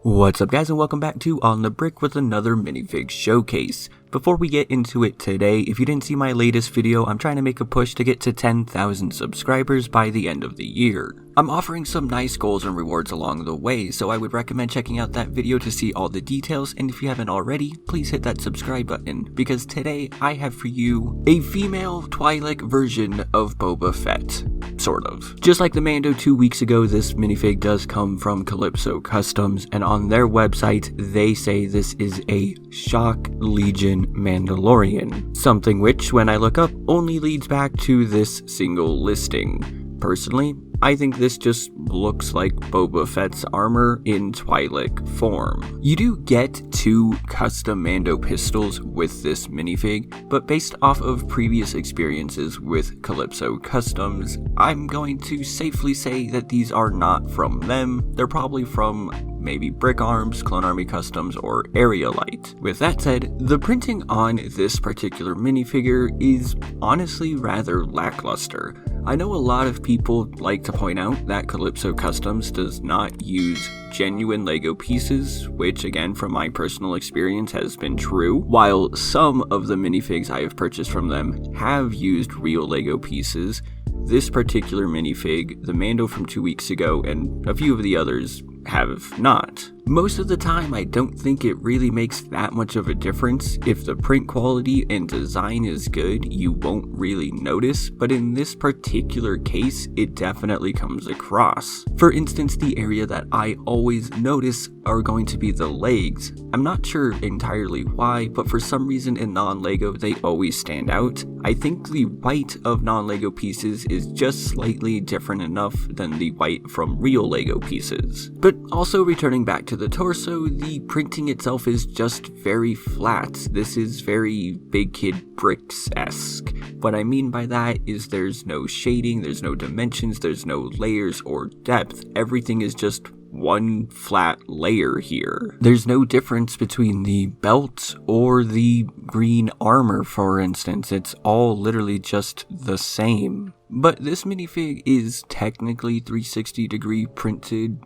What's up guys and welcome back to On the Brick with another minifig showcase. Before we get into it today, if you didn't see my latest video, I'm trying to make a push to get to 10,000 subscribers by the end of the year. I'm offering some nice goals and rewards along the way, so I would recommend checking out that video to see all the details, and if you haven't already, please hit that subscribe button, because today I have for you a female Twi'Lek version of Boba Fett. Sort of. Just like the Mando 2 weeks ago, this minifig does come from Calypso Customs, and on their website, they say this is a Shock Legion Mandalorian. Something which, when I look up, only leads back to this single listing. Personally, I think this just looks like Boba Fett's armor in Twi'Lek form. You do get 2 custom Mando pistols with this minifig, but based off of previous experiences with Calypso Customs, I'm going to safely say that these are not from them. They're probably from maybe Brick Arms, Clone Army Customs, or Area Light. With that said, the printing on this particular minifigure is honestly rather lackluster. I know a lot of people like to point out that Calypso Customs does not use genuine Lego pieces, which again from my personal experience has been true, while some of the minifigs I have purchased from them have used real Lego pieces. This particular minifig, the Mando from 2 weeks ago, and a few of the others have not. Most of the time, I don't think it really makes that much of a difference. If the print quality and design is good, you won't really notice, but in this particular case, it definitely comes across. For instance, the area that I always notice are going to be the legs. I'm not sure entirely why, but for some reason in non-Lego, they always stand out. I think the white of non-Lego pieces is just slightly different enough than the white from real Lego pieces. But also returning back to the torso, the printing itself is just very flat. This is very Big Kid Bricks-esque. What I mean by that is there's no shading, there's no dimensions, there's no layers or depth. Everything is just one flat layer here. There's no difference between the belt or the green armor, for instance. It's all literally just the same. But this minifig is technically 360-degree printed.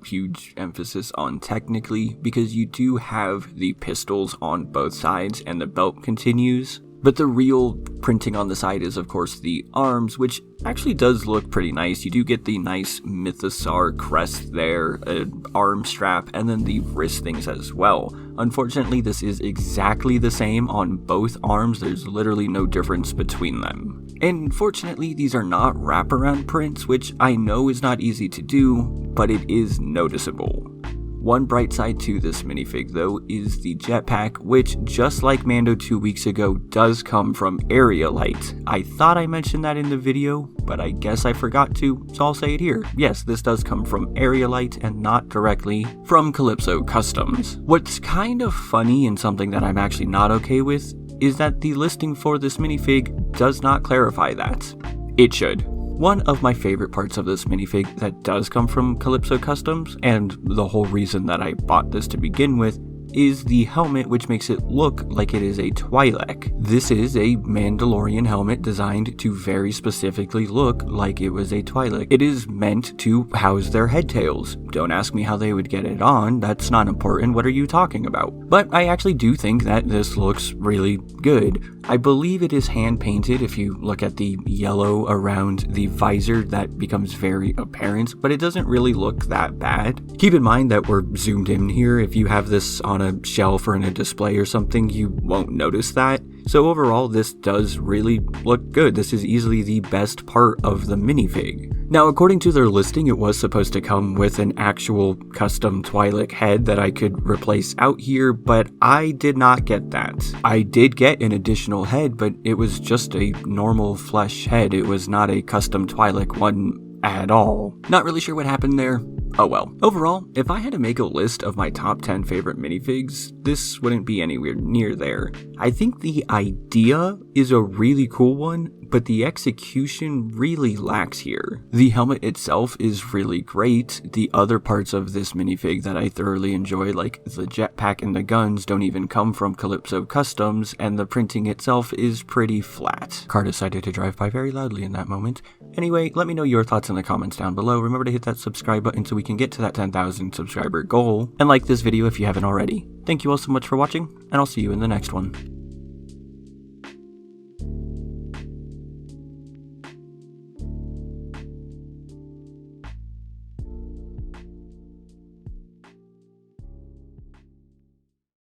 Huge emphasis on technically, because you do have the pistols on both sides and the belt continues. But the real printing on the side is of course the arms, which actually does look pretty nice. You do get the nice Mythosaur crest there, an arm strap, and then the wrist things as well. Unfortunately, this is exactly the same on both arms. There's literally no difference between them. And fortunately, these are not wraparound prints, which I know is not easy to do, but it is noticeable. One bright side to this minifig though is the jetpack, which just like Mando 2 weeks ago does come from Area Light. I thought I mentioned that in the video, but I guess I forgot to, so I'll say it here. Yes, this does come from Area Light and not directly from Calypso Customs. What's kind of funny and something that I'm actually not okay with is that the listing for this minifig does not clarify that. It should. One of my favorite parts of this minifig that does come from Calypso Customs, and the whole reason that I bought this to begin with, is the helmet, which makes it look like it is a Twi'Lek. This is a Mandalorian helmet designed to very specifically look like it was a Twi'Lek. It is meant to house their head tails. Don't ask me how they would get it on, that's not important, what are you talking about? But I actually do think that this looks really good. I believe it is hand painted. If you look at the yellow around the visor, that becomes very apparent, but it doesn't really look that bad. Keep in mind that we're zoomed in here. If you have this on a shelf or in a display or something, you won't notice that. So overall, this does really look good. This is easily the best part of the minifig. Now, according to their listing, it was supposed to come with an actual custom Twi'Lek head that I could replace out here, but I did not get that. I did get an additional head, but it was just a normal flesh head. It was not a custom Twi'Lek one at all. Not really sure what happened there. Oh well. Overall, if I had to make a list of my top 10 favorite minifigs, this wouldn't be anywhere near there. I think the idea is a really cool one, but the execution really lacks here. The helmet itself is really great. The other parts of this minifig that I thoroughly enjoy, like the jetpack and the guns, don't even come from Calypso Customs, and the printing itself is pretty flat. Car decided to drive by very loudly in that moment. Anyway, let me know your thoughts in the comments down below. Remember to hit that subscribe button so we can get to that 10,000 subscriber goal, and like this video if you haven't already. Thank you all so much for watching, and I'll see you in the next one.